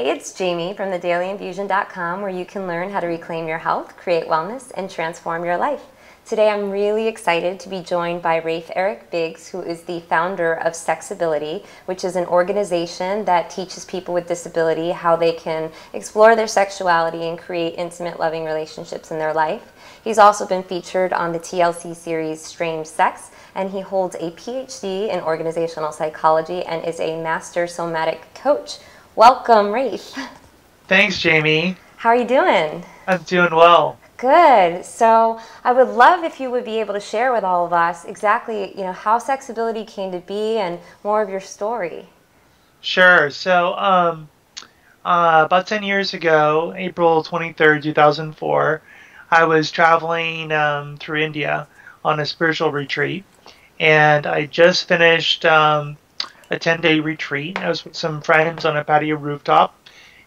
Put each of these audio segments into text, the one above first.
Hey, it's Jamie from thedailyinfusion.com, where you can learn how to reclaim your health, create wellness, and transform your life. Today I'm really excited to be joined by Rafe Eric Biggs, who is the founder of Sexability, which is an organization that teaches people with disability how they can explore their sexuality and create intimate, loving relationships in their life. He's also been featured on the TLC series Strange Sex, and he holds a PhD in organizational psychology and is a master somatic coach. Welcome, Rafe. Thanks, Jamie. How are you doing? I'm doing well. Good. So I would love if you would be able to share with all of us exactly, how Sexability came to be and more of your story. Sure. About 10 years ago, April 23rd, 2004, I was traveling through India on a spiritual retreat, and I just finished a 10-day retreat. I was with some friends on a patio rooftop,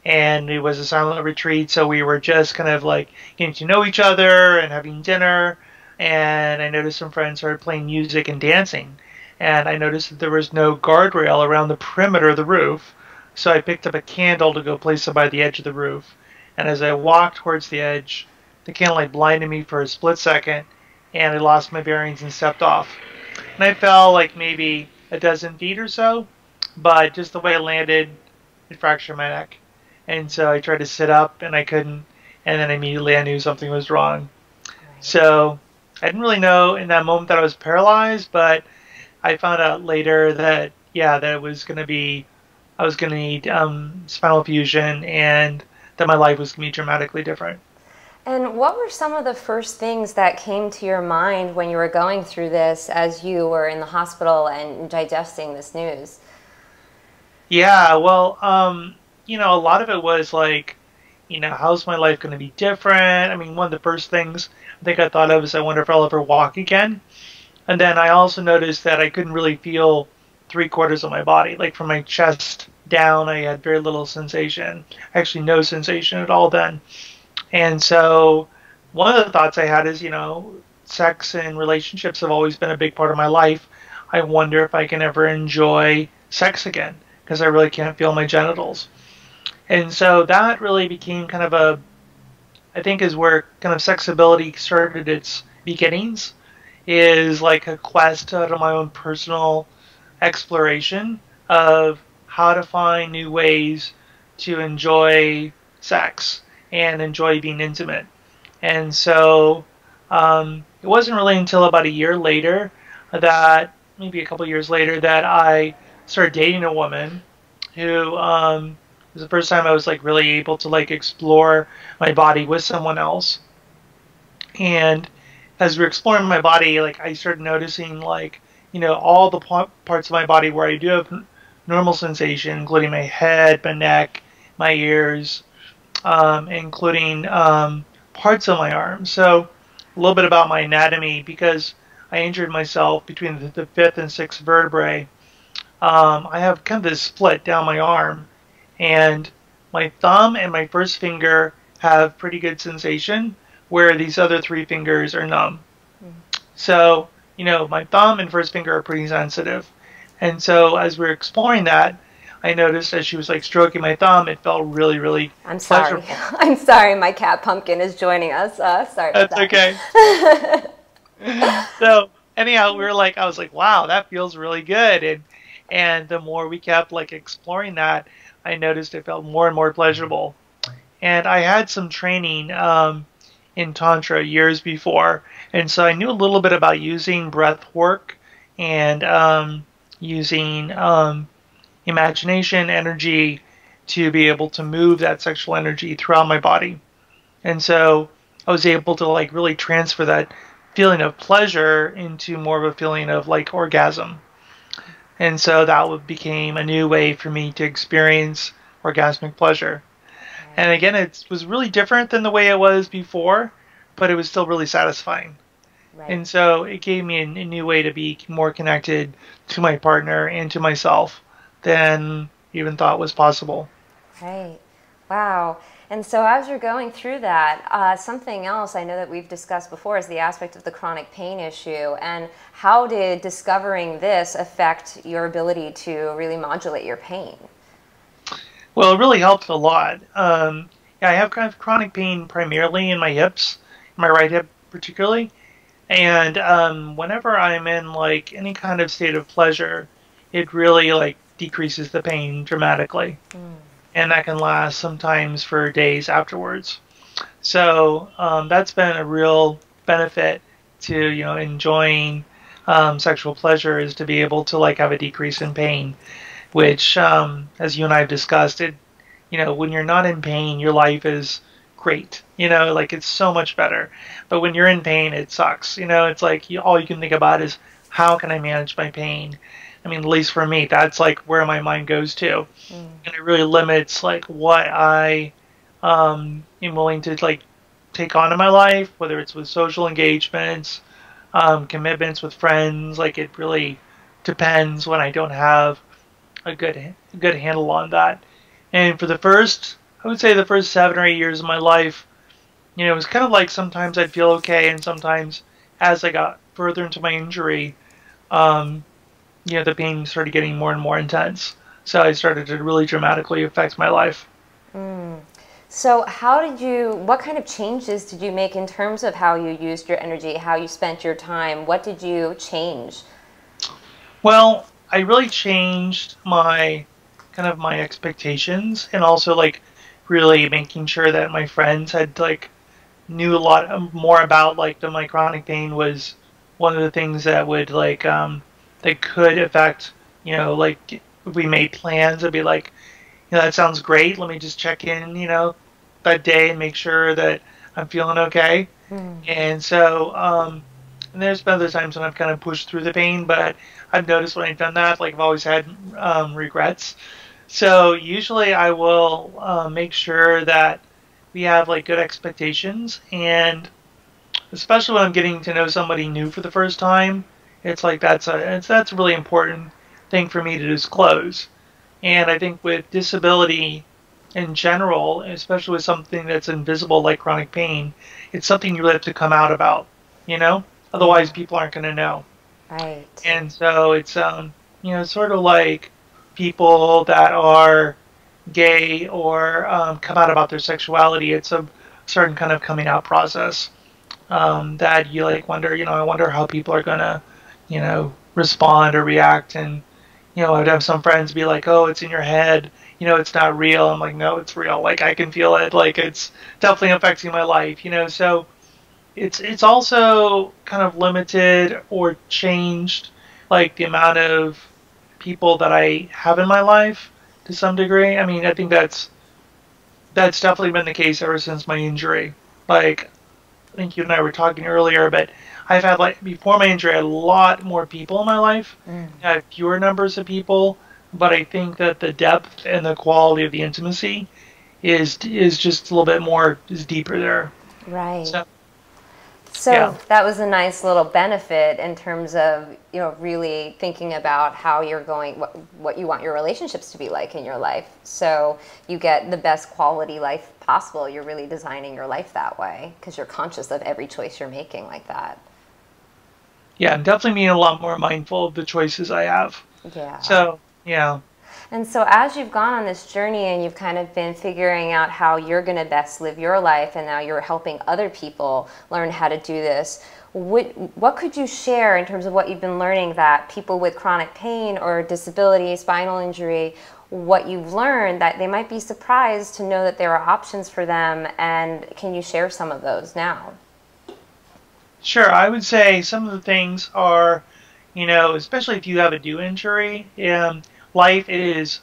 and it was a silent retreat, so we were just kind of like getting to know each other and having dinner. And I noticed some friends started playing music and dancing, and I noticed that there was no guardrail around the perimeter of the roof. So I picked up a candle to go place it by the edge of the roof. And as I walked towards the edge, the candlelight blinded me for a split second, and I lost my bearings and stepped off. And I fell like maybe a dozen feet or so, but just the way I landed, it fractured my neck. And so I tried to sit up and I couldn't, and then immediately I knew something was wrong. So I didn't really know in that moment that I was paralyzed, but I found out later that, yeah, that it was going to be, I was going to need spinal fusion, and that my life was going to be dramatically different. And what were some of the first things that came to your mind when you were going through this as you were in the hospital and digesting this news? Yeah, well, a lot of it was like, how's my life going to be different? I mean, one of the first things I think I thought of is I wonder if I'll ever walk again. And then I also noticed that I couldn't really feel three-quarters of my body. Like from my chest down, I had very little sensation. Actually, no sensation at all then. And so one of the thoughts I had is, sex and relationships have always been a big part of my life. I wonder if I can ever enjoy sex again because I really can't feel my genitals. And so that really became kind of I think is where kind of sexability started its beginnings, is like a quest out of my own personal exploration of how to find new ways to enjoy sex and enjoy being intimate. And so it wasn't really until about a year later maybe a couple years later, that I started dating a woman who was the first time I was like really able to like explore my body with someone else. And as we were exploring my body, like I started noticing like, all the parts of my body where I do have normal sensation, including my head, my neck, my ears, including parts of my arms. So a little bit about my anatomy, because I injured myself between the fifth and sixth vertebrae. I have kind of this split down my arm, and my thumb and my first finger have pretty good sensation, where these other three fingers are numb. So, my thumb and first finger are pretty sensitive. And so as we were exploring that, I noticed as she was like stroking my thumb, it felt really, really I'm sorry. pleasurable. I'm sorry, my cat Pumpkin is joining us. Sorry about That's okay. that. So anyhow, I was like, wow, that feels really good. And the more we kept like exploring that, I noticed it felt more and more pleasurable. And I had some training in Tantra years before, and so I knew a little bit about using breath work and using imagination energy to be able to move that sexual energy throughout my body. And so I was able to like really transfer that feeling of pleasure into more of a feeling of like orgasm. And so that became a new way for me to experience orgasmic pleasure. And again, it was really different than the way it was before, but it was still really satisfying. Right. And so it gave me a new way to be more connected to my partner and to myself than even thought was possible. Right. Wow. And so as you're going through that, something else I know that we've discussed before is the aspect of the chronic pain issue. And how did discovering this affect your ability to really modulate your pain? Well, it really helps a lot. Yeah, I have kind of chronic pain primarily in my hips, my right hip particularly. And whenever I'm in like any kind of state of pleasure, it really like decreases the pain dramatically, and that can last sometimes for days afterwards. So that's been a real benefit to enjoying sexual pleasure, is to be able to like have a decrease in pain, which as you and I have discussed, it when you're not in pain, your life is great. Like it's so much better. But when you're in pain, it sucks. It's like all you can think about is how can I manage my pain. I mean, at least for me, that's like where my mind goes to, and it really limits like what I am willing to like take on in my life, whether it's with social engagements, commitments with friends. Like it really depends when I don't have a good handle on that. And for the first, I would say the first 7 or 8 years of my life, it was kind of like sometimes I'd feel okay, and sometimes as I got further into my injury, um, the pain started getting more and more intense. So I started to really dramatically affect my life. So what kind of changes did you make in terms of how you used your energy, how you spent your time? What did you change? Well, I really changed my expectations, and also like really making sure that my friends had like knew a lot more about like my chronic pain was one of the things that would like that could affect, like if we made plans, it'd be like, that sounds great, let me just check in, that day and make sure that I'm feeling okay. And so and there's been other times when I've kind of pushed through the pain, but I've noticed when I've done that, like I've always had regrets. So usually I will make sure that we have like good expectations, and especially when I'm getting to know somebody new for the first time, it's like that's a really important thing for me to disclose. And I think with disability in general, especially with something that's invisible like chronic pain, it's something you really have to come out about, you know? Otherwise, people aren't going to know. Right. And so it's, sort of like people that are gay or come out about their sexuality. It's a certain kind of coming out process that you like wonder, I wonder how people are going to, respond or react. And, I'd have some friends be like, oh, it's in your head, it's not real. I'm like, no, it's real. Like, I can feel it. Like, it's definitely affecting my life, so it's also kind of limited or changed, like the amount of people that I have in my life to some degree. I mean, I think that's definitely been the case ever since my injury. Like, I think you and I were talking earlier, but I've had, like, before my injury, I had a lot more people in my life. I had fewer numbers of people, but I think that the depth and the quality of the intimacy is just a little bit more, is deeper there. Right. So, yeah. So that was a nice little benefit in terms of, really thinking about how you're going, what you want your relationships to be like in your life. So you get the best quality life possible. You're really designing your life that way because you're conscious of every choice you're making like that. Yeah, I'm definitely being a lot more mindful of the choices I have. Yeah. So, yeah. And so as you've gone on this journey and you've kind of been figuring out how you're going to best live your life, and now you're helping other people learn how to do this, what could you share in terms of what you've been learning that people with chronic pain or disability, spinal injury, what you've learned that they might be surprised to know that there are options for them, and can you share some of those now? Sure, I would say some of the things are, especially if you have a new injury, life is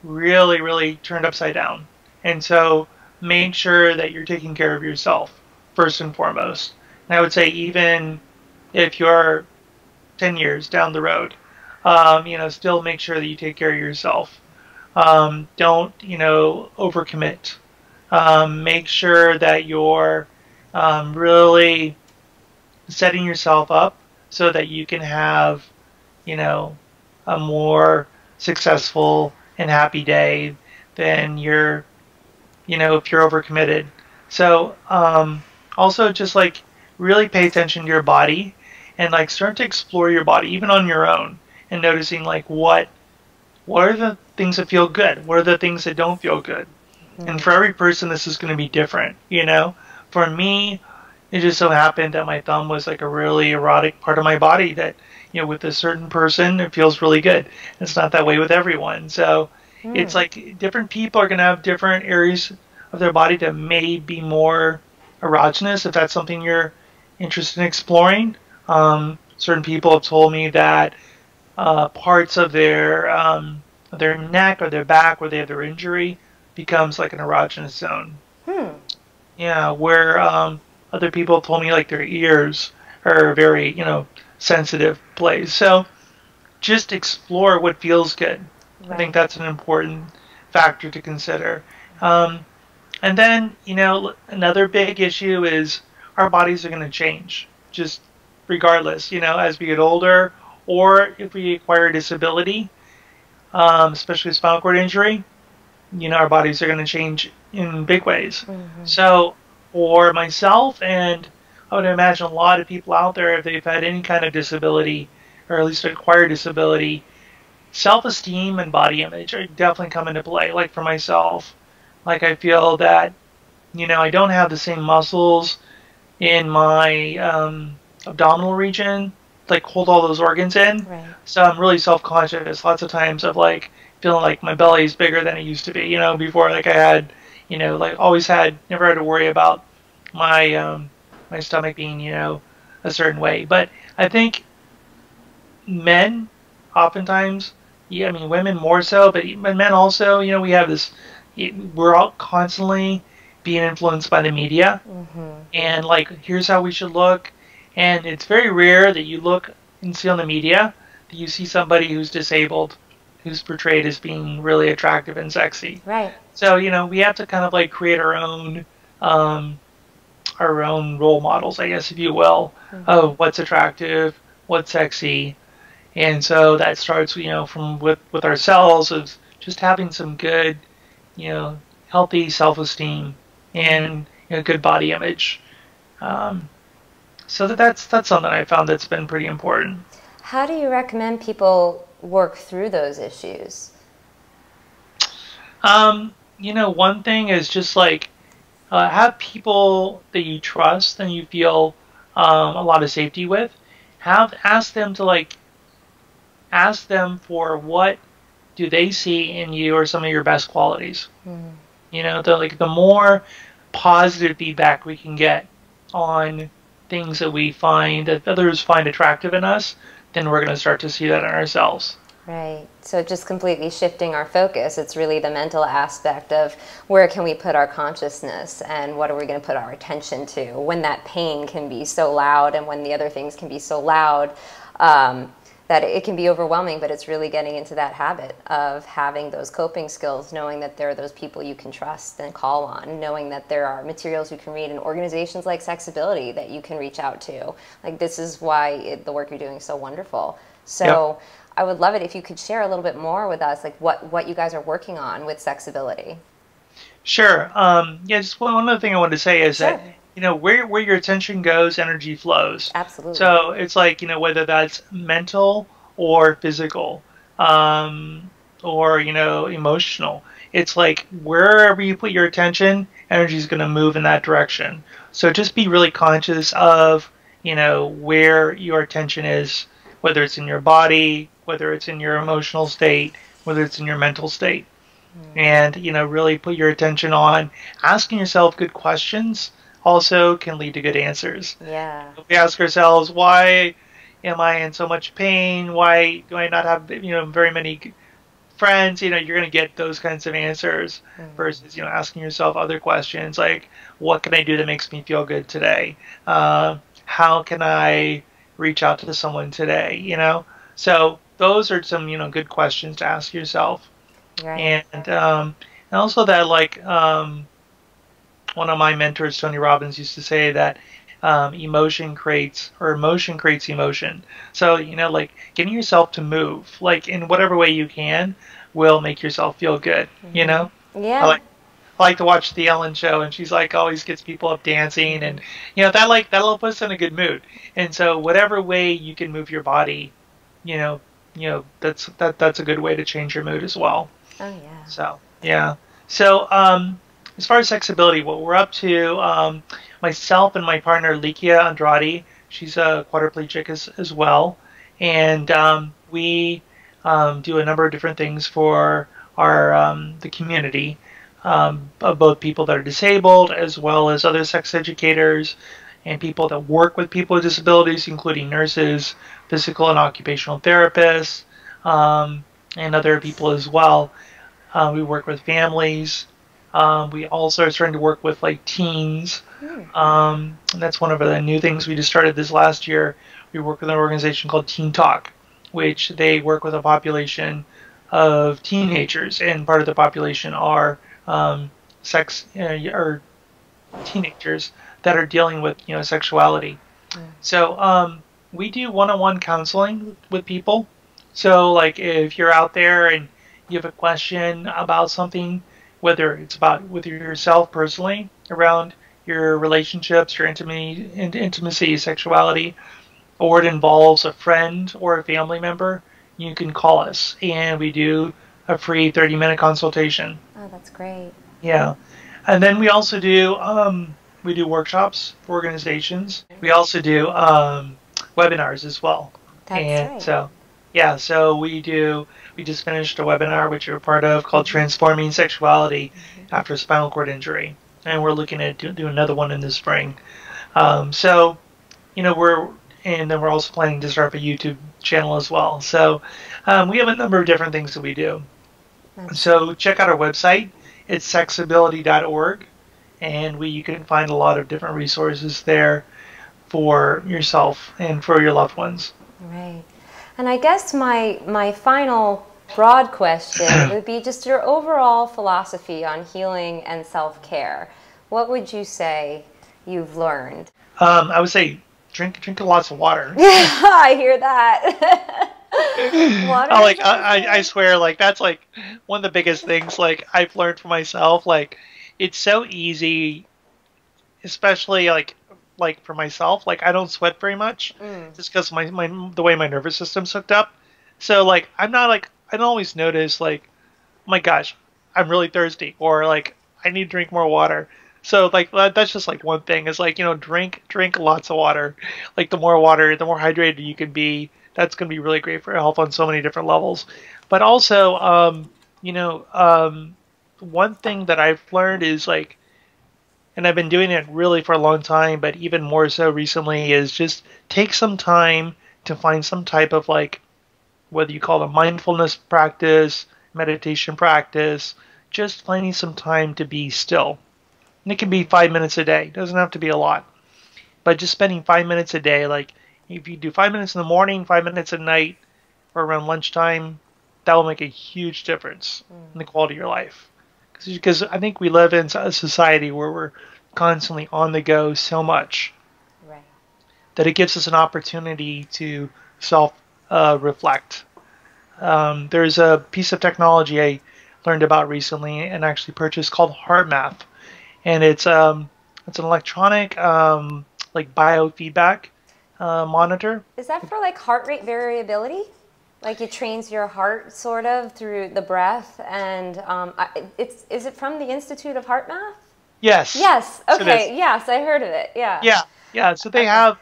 really, really turned upside down. And so make sure that you're taking care of yourself first and foremost. And I would say even if you're 10 years down the road, still make sure that you take care of yourself. Don't, overcommit. Make sure that you're really setting yourself up so that you can have, a more successful and happy day than if you're overcommitted. So, also just like really pay attention to your body and like start to explore your body even on your own, and noticing like what what are the things that feel good? What are the things that don't feel good? And for every person, this is going to be different, you know? For me, it just so happened that my thumb was like a really erotic part of my body that, you know, with a certain person, it feels really good. It's not that way with everyone. So it's like different people are going to have different areas of their body that may be more erogenous if that's something you're interested in exploring. Certain people have told me that parts of their neck or their back where they have their injury becomes like an erogenous zone. Yeah, where other people told me like their ears are a very, you know, sensitive place. So just explore what feels good. I think that's an important factor to consider. And then, you know, another big issue is our bodies are going to change, just regardless, you know, as we get older or if we acquire a disability, especially spinal cord injury, you know, our bodies are going to change in big ways. So for myself, and I would imagine a lot of people out there, if they've had any kind of disability, or at least acquired disability, self-esteem and body image are definitely come into play. Like for myself, like I feel that, you know, I don't have the same muscles in my abdominal region, like hold all those organs in. So I'm really self-conscious lots of times of like feeling like my belly is bigger than it used to be, you know, before like I had, you know, like always had, never had to worry about my my stomach being, you know, a certain way. But I think men oftentimes, yeah, I mean women more so, but men also, you know, we have this, we're all constantly being influenced by the media, and like here's how we should look, and it's very rare that you look and see on the media that you see somebody who's disabled who's portrayed as being really attractive and sexy. So, you know, we have to kind of like create our own role models, I guess, if you will, of what's attractive, what's sexy. And so that starts, you know, from with ourselves of just having some good, you know, healthy self-esteem and, you know, good body image. So that's something I found that's been pretty important. How do you recommend people work through those issues? You know, one thing is just like have people that you trust and you feel a lot of safety with. Ask them to like ask them for what do they see in you or some of your best qualities. You know, the more positive feedback we can get on things that we find that others find attractive in us, then we're going to start to see that in ourselves. Right. So just completely shifting our focus. It's really the mental aspect of where can we put our consciousness and what are we going to put our attention to when that pain can be so loud and when the other things can be so loud that it can be overwhelming, but it's really getting into that habit of having those coping skills, knowing that there are those people you can trust and call on, knowing that there are materials you can read and organizations like Sexability that you can reach out to. Like this is why the work you're doing is so wonderful. So I would love it if you could share a little bit more with us, like what you guys are working on with Sexability. Sure. Yeah, just one other thing I wanted to say is that, you know, where your attention goes, energy flows. Absolutely. So it's like, you know, whether that's mental or physical, or, you know, emotional. It's like wherever you put your attention, energy is going to move in that direction. So just be really conscious of, you know, where your attention is, whether it's in your body, whether it's in your emotional state, whether it's in your mental state. And, you know, really put your attention on asking yourself good questions also can lead to good answers. If we ask ourselves, why am I in so much pain? Why do I not have, you know, very many friends? You know, you're going to get those kinds of answers versus, you know, asking yourself other questions like, what can I do that makes me feel good today? How can I reach out to someone today? You know, so those are some, you know, good questions to ask yourself. And also that, like, one of my mentors, Tony Robbins, used to say that emotion creates emotion. So, you know, like getting yourself to move, like in whatever way you can, will make yourself feel good. You know, I like to watch the Ellen Show, and she's like always gets people up dancing, and you know that'll put us in a good mood. And so, whatever way you can move your body, you know, that's a good way to change your mood as well. Oh yeah. So yeah. So as far as sexability, what we're up to, myself and my partner Likia Andrade, she's a quadriplegic as well, and we do a number of different things for our the community, of both people that are disabled as well as other sex educators and people that work with people with disabilities, including nurses, physical and occupational therapists, and other people as well. We work with families. We also are starting to work with like teens. And that's one of the new things we just started this last year. We work with an organization called Teen Talk, which they work with a population of teenagers, and part of the population are sex or teenagers that are dealing with sexuality. So we do one-on-one counseling with people. So like if you're out there and you have a question about something, whether it's about with yourself personally around your relationships, your intimacy, sexuality, or it involves a friend or a family member, you can call us and we do a free 30-minute consultation. Oh, that's great. Yeah. And then we do workshops for organizations. We also do webinars as well. That's And right. so, yeah, so we just finished a webinar, which you're a part of, called Transforming Sexuality After Spinal Cord Injury. And we're looking at do another one in the spring. So, and then we're also planning to start a YouTube channel as well. So we have a number of different things that we do. So check out our website. It's sexability.org. And you can find a lot of different resources there for yourself and for your loved ones. Right. And I guess my final broad question would be just your overall philosophy on healing and self-care. What would you say you've learned? I would say drink lots of water. Yeah, I hear that. Water. I swear, like that's like one of the biggest things like I've learned for myself. Like it's so easy, especially like for myself. Like I don't sweat very much, just because the way my nervous system's hooked up. So like I'm not like I don't always notice like, oh my gosh, I'm really thirsty, or like I need to drink more water. So like that's just like one thing is like drink lots of water. Like the more water, the more hydrated you can be. That's going to be really great for your health on so many different levels. But also, one thing that I've learned is like, and I've been doing it really for a long time, but even more so recently, is just take some time to find some type of like, whether you call it a mindfulness practice, meditation practice, just finding some time to be still. And it can be 5 minutes a day. It doesn't have to be a lot. But just spending 5 minutes a day, like if you do 5 minutes in the morning, 5 minutes at night, or around lunchtime, that will make a huge difference in the quality of your life. Because I think we live in a society where we're constantly on the go so much, Right. that it gives us an opportunity to self-reflect. There's a piece of technology I learned about recently and actually purchased called HeartMath, and it's an electronic like biofeedback monitor. Is that for like heart rate variability? Like it trains your heart sort of through the breath, and is it from the Institute of Heart Math? Yes. Yes. So Okay. Yes, I heard of it. Yeah. yeah. So they have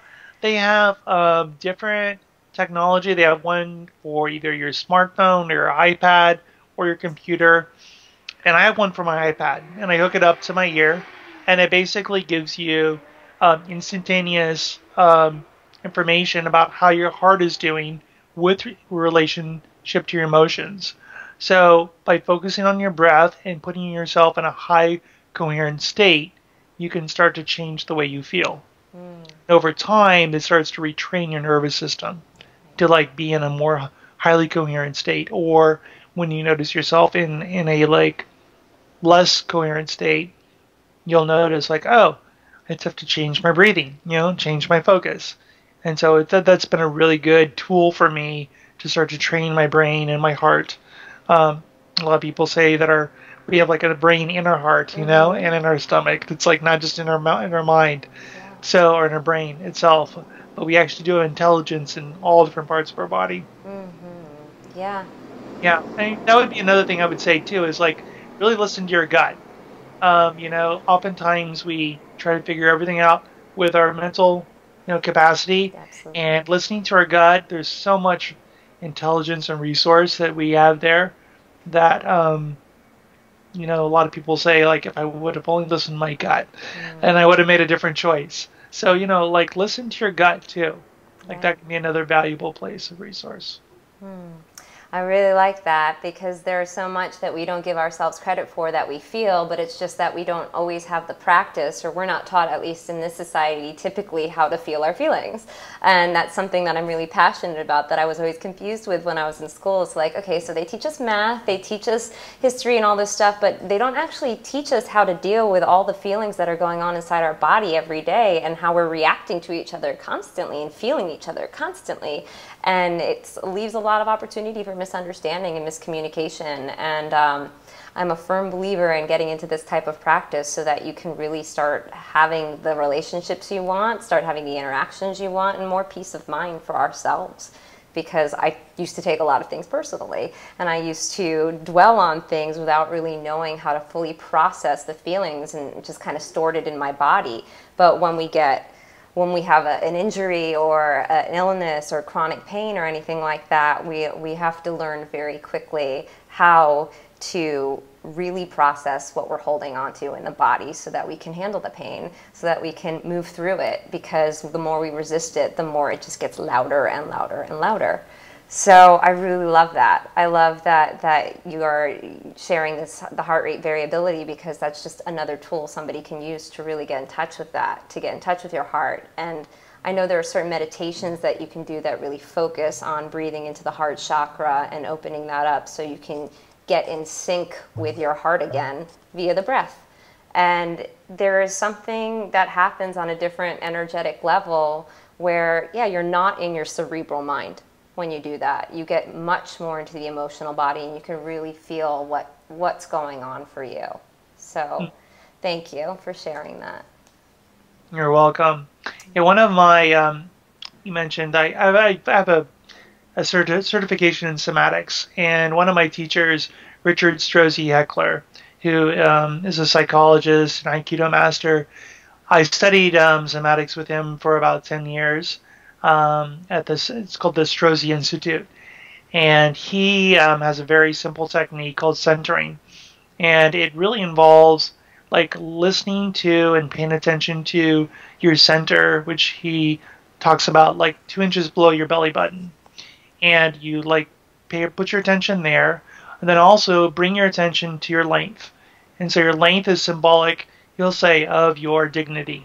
different technology. They have one for either your smartphone or your iPad or your computer, and I have one for my iPad, and I hook it up to my ear, and it basically gives you instantaneous information about how your heart is doing with relationship to your emotions. So by focusing on your breath and putting yourself in a high coherent state, you can start to change the way you feel. Over time, it starts to retrain your nervous system to like be in a more highly coherent state. Or when you notice yourself in a like less coherent state, you'll notice like, oh, I just have to change my breathing, change my focus. And so that's been a really good tool for me to start to train my brain and my heart. A lot of people say that we have like a brain in our heart, and in our stomach. It's like not just in our mind, or in our brain itself, but we actually do have intelligence in all different parts of our body. Yeah. Yeah, and that would be another thing I would say too is like really listen to your gut. Oftentimes we try to figure everything out with our mental, capacity, Absolutely. and listening to our gut. There's so much intelligence and resource that we have there that a lot of people say like if I would have only listened to my gut, Mm, and I would have made a different choice. So like listen to your gut too. Like right. that can be another valuable place of resource. I really like that because there's so much that we don't give ourselves credit for that we feel, but it's just that we don't always have the practice, or we're not taught, at least in this society, typically how to feel our feelings. And that's something that I'm really passionate about, that I was always confused with when I was in school. It's like, okay, so they teach us math, they teach us history and all this stuff, but they don't actually teach us how to deal with all the feelings that are going on inside our body every day, and how we're reacting to each other constantly and feeling each other constantly. And it leaves a lot of opportunity for misunderstanding and miscommunication. And I'm a firm believer in getting into this type of practice so that you can really start having the relationships you want, start having the interactions you want, and more peace of mind for ourselves. Because I used to take a lot of things personally, and I used to dwell on things without really knowing how to fully process the feelings, and just kind of stored it in my body. But when we have an injury or an illness or chronic pain or anything like that, we have to learn very quickly how to really process what we're holding on to in the body so that we can handle the pain, so that we can move through it, because the more we resist it, the more it just gets louder and louder and louder. So I really love that. I love that you are sharing the heart rate variability, because that's just another tool somebody can use to really get in touch with that, to get in touch with your heart. And I know there are certain meditations that you can do that really focus on breathing into the heart chakra and opening that up so you can get in sync with your heart again via the breath. And there is something that happens on a different energetic level where, yeah, you're not in your cerebral mind when you do that. You get much more into the emotional body, and you can really feel what's going on for you. So thank you for sharing that. You're welcome. Yeah, one of my you mentioned I have a certification in somatics, and one of my teachers, Richard Strozzi Heckler, who is a psychologist and Aikido master. I studied somatics with him for about 10 years at this. It's called the Strozzi Institute, and he has a very simple technique called centering, and it really involves like listening to and paying attention to your center, which he talks about like 2 inches below your belly button, and you like put your attention there, and then also bring your attention to your length. And so your length is symbolic, you'll say, of your dignity.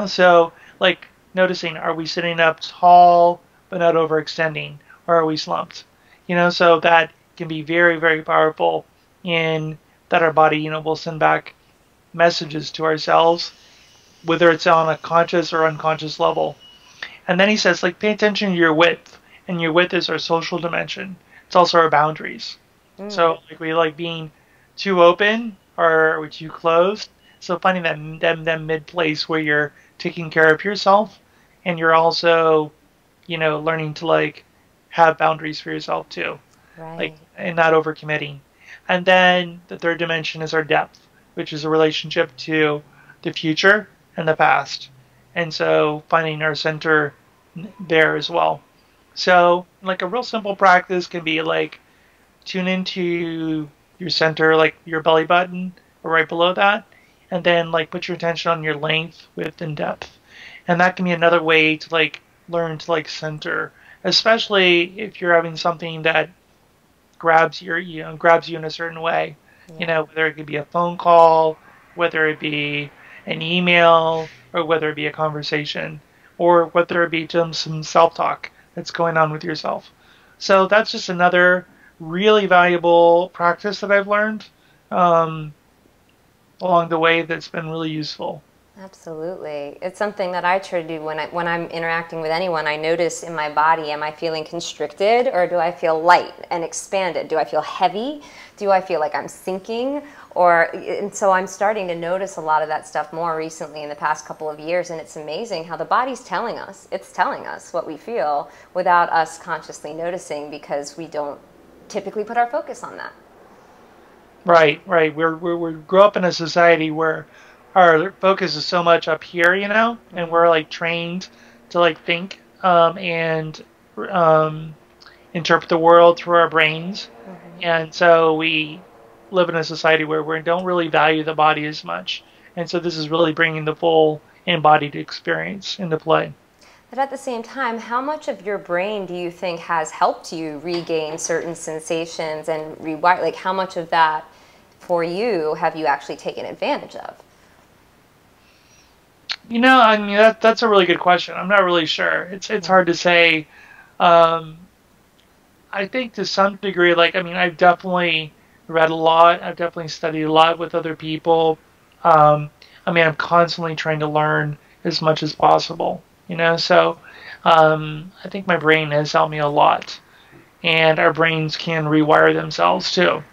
So like noticing, are we sitting up tall but not overextending, or are we slumped? So that can be very, very powerful in that our body, will send back messages to ourselves, whether it's on a conscious or unconscious level. And then he says, like, pay attention to your width, and your width is our social dimension. It's also our boundaries. So like we like being too open or too closed. So finding that mid place where you're taking care of yourself, and you're also, learning to like have boundaries for yourself too, like Right. and not overcommitting. And then the third dimension is our depth, which is a relationship to the future and the past. And so finding our center there as well. So like a real simple practice can be like tune into your center, like your belly button or right below that, and then like put your attention on your length, width, and depth. And that can be another way to like learn to like center, especially if you're having something that grabs you in a certain way. Yeah. Whether it could be a phone call, whether it be an email, or whether it be a conversation, or whether it be some self-talk that's going on with yourself. So that's just another really valuable practice that I've learned um, along the way that's been really useful. Absolutely. It's something that I try to do when I'm interacting with anyone. I notice in my body, am I feeling constricted, or do I feel light and expanded? Do I feel heavy? Do I feel like I'm sinking? And so I'm starting to notice a lot of that stuff more recently in the past couple of years, and it's amazing how the body's telling us. It's telling us what we feel without us consciously noticing, because we don't typically put our focus on that. Right, right. We grew up in a society where our focus is so much up here, and we're like trained to like think and um, interpret the world through our brains, and so we live in a society where we don't really value the body as much, and so this is really bringing the full embodied experience into play. But at the same time, how much of your brain do you think has helped you regain certain sensations and rewire? Like, how much of that for you have you actually taken advantage of? I mean that's a really good question. I'm not really sure. It's hard to say. Um, I think to some degree, like, I mean, I've definitely read a lot. I've definitely studied a lot with other people. I mean, I'm constantly trying to learn as much as possible. So I think my brain has helped me a lot. And our brains can rewire themselves too.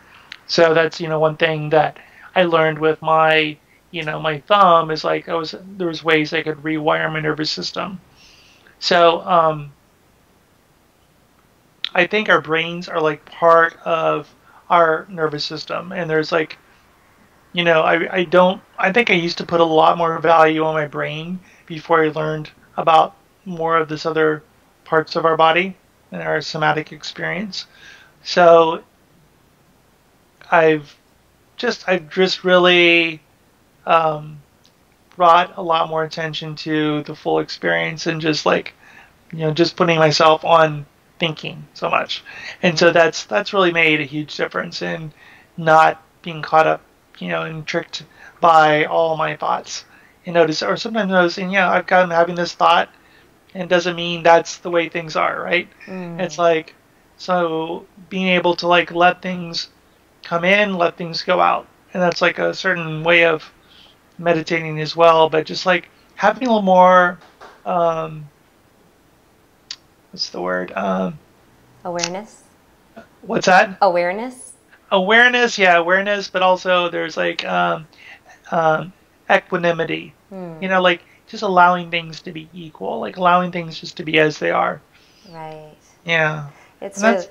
So that's, one thing that I learned with my thumb is like there was ways I could rewire my nervous system. So, I think our brains are like part of our nervous system, and there's like, I don't, I think I used to put a lot more value on my brain before I learned about more of this other parts of our body and our somatic experience. So I've I've just really um, brought a lot more attention to the full experience and just like just putting myself on thinking so much, and so that's really made a huge difference in not being caught up, and tricked by all my thoughts. Or sometimes noticing, I've got having this thought, and it doesn't mean that's the way things are, right? It's like, so being able to like let things come in, let things go out, and that's like a certain way of meditating as well. But just like having a little more, um, what's the word? Awareness? What's that? Awareness? Awareness, yeah, awareness, but also there's like um, equanimity. Like just allowing things to be equal, like allowing things just to be as they are. Right. Yeah, It's and really. that's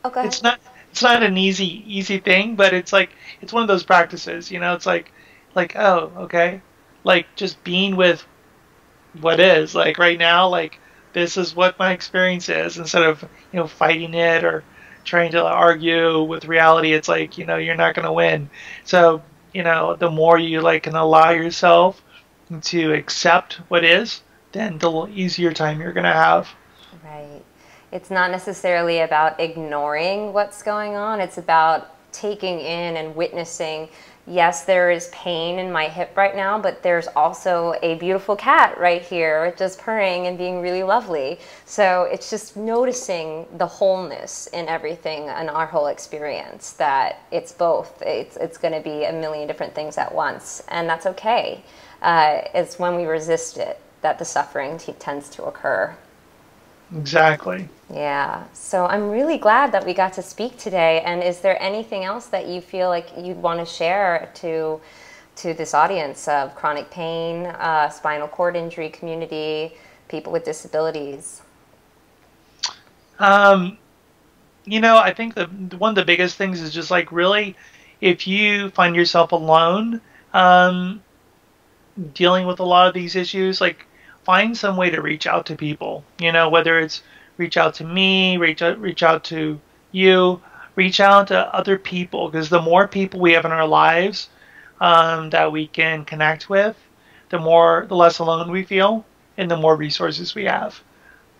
Oh, go ahead. it's not an easy thing, but it's like it's one of those practices. It's like, oh, okay, like just being with what is like right now, like this is what my experience is, instead of fighting it or trying to argue with reality. It's like you're not going to win. So the more you like can allow yourself to accept what is, then the easier time you're going to have. Right. It's not necessarily about ignoring what's going on. It's about taking in and witnessing. Yes, there is pain in my hip right now, but there's also a beautiful cat right here just purring and being really lovely. So it's just noticing the wholeness in everything and our whole experience, that it's both. It's going to be a million different things at once, and that's okay. It's when we resist it that the suffering tends to occur. Exactly. Yeah. So I'm really glad that we got to speak today. And is there anything else that you feel like you'd want to share to this audience of chronic pain, spinal cord injury community, people with disabilities? Um, I think one of the biggest things is just like really, if you find yourself alone, um, dealing with a lot of these issues, like find some way to reach out to people. Whether it's reach out to me, reach out to you, reach out to other people, because the more people we have in our lives that we can connect with, the less alone we feel, and the more resources we have.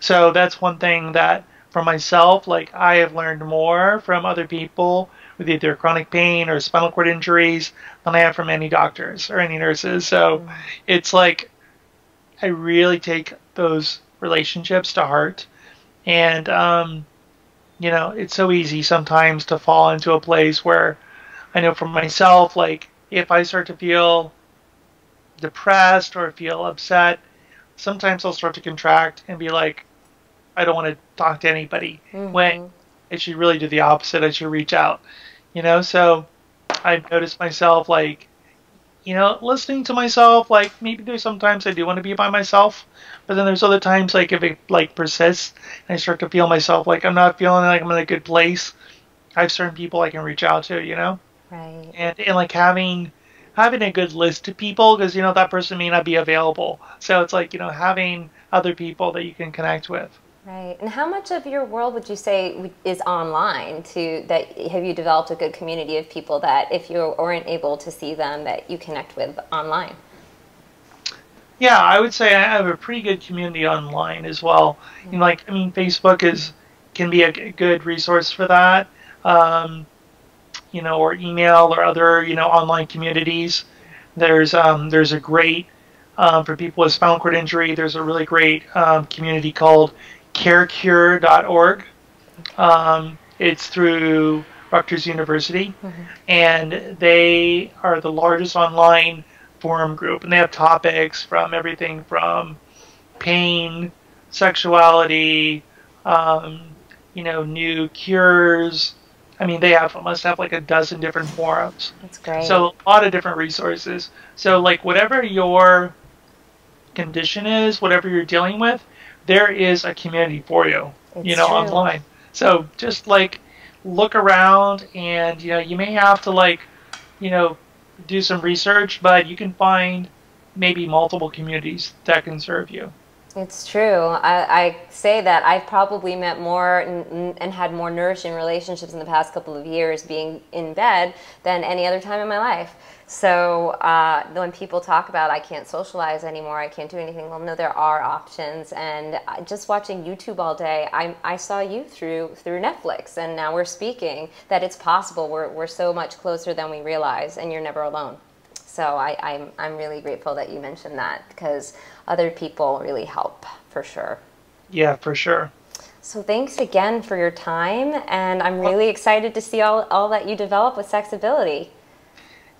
So that's one thing that for myself, like I have learned more from other people with either chronic pain or spinal cord injuries than I have from any doctors or any nurses. So it's like I really take those relationships to heart. And, it's so easy sometimes to fall into a place where I know for myself, like if I start to feel depressed or feel upset, sometimes I'll start to contract and be like, I don't want to talk to anybody. When I should really do the opposite. I should reach out. So I've noticed myself like, listening to myself, like maybe there's sometimes I do want to be by myself, but then there's other times like if it like persists and I start to feel myself like I'm not feeling like I'm in a good place, I have certain people I can reach out to, Right. and like having a good list of people because that person may not be available. So it's like, having other people that you can connect with. Right. And how much of your world would you say is online to that have you developed a good community of people that if you weren't able to see them that you connect with online? Yeah, I would say I have a pretty good community online as well. Like, I mean, Facebook is can be a good resource for that. Um, or email or other, online communities. There's a great for people with spinal cord injury. There's a really great community called CareCure.org. It's through Rutgers University, and they are the largest online forum group, and they have topics from everything from pain, sexuality, um, new cures. I mean, they must have like a dozen different forums. That's great. So a lot of different resources. So like whatever your condition is, whatever you're dealing with, there is a community for you, It's true. online. So just like look around and you may have to like, you know, do some research, but you can find maybe multiple communities that can serve you. It's true. I say that I've probably met more and had more nourishing relationships in the past couple of years being in bed than any other time in my life. So when people talk about I can't socialize anymore, I can't do anything, well, no, there are options. And just watching YouTube all day, I saw you through Netflix, and now we're speaking that it's possible. We're so much closer than we realize, and you're never alone. So I'm really grateful that you mentioned that because other people really help for sure. Yeah, for sure. So thanks again for your time, and I'm really excited to see all that you develop with Sexability.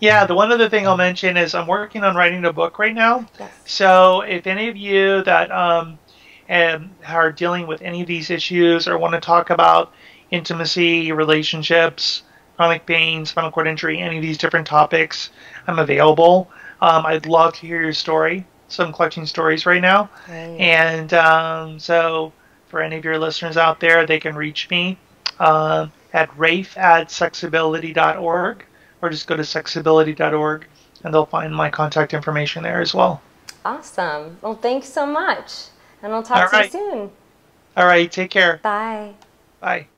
Yeah, the one other thing I'll mention is I'm working on writing a book right now. Yes. So if any of you that are dealing with any of these issues or want to talk about intimacy, relationships, chronic pain, spinal cord injury, any of these different topics, I'm available. I'd love to hear your story. So I'm collecting stories right now. Great. And so for any of your listeners out there, they can reach me at rafe@sexability.org, or just go to sexability.org and they'll find my contact information there as well. Awesome. Well, thanks so much, and we'll All talk to you right. soon. All right. Take care. Bye. Bye.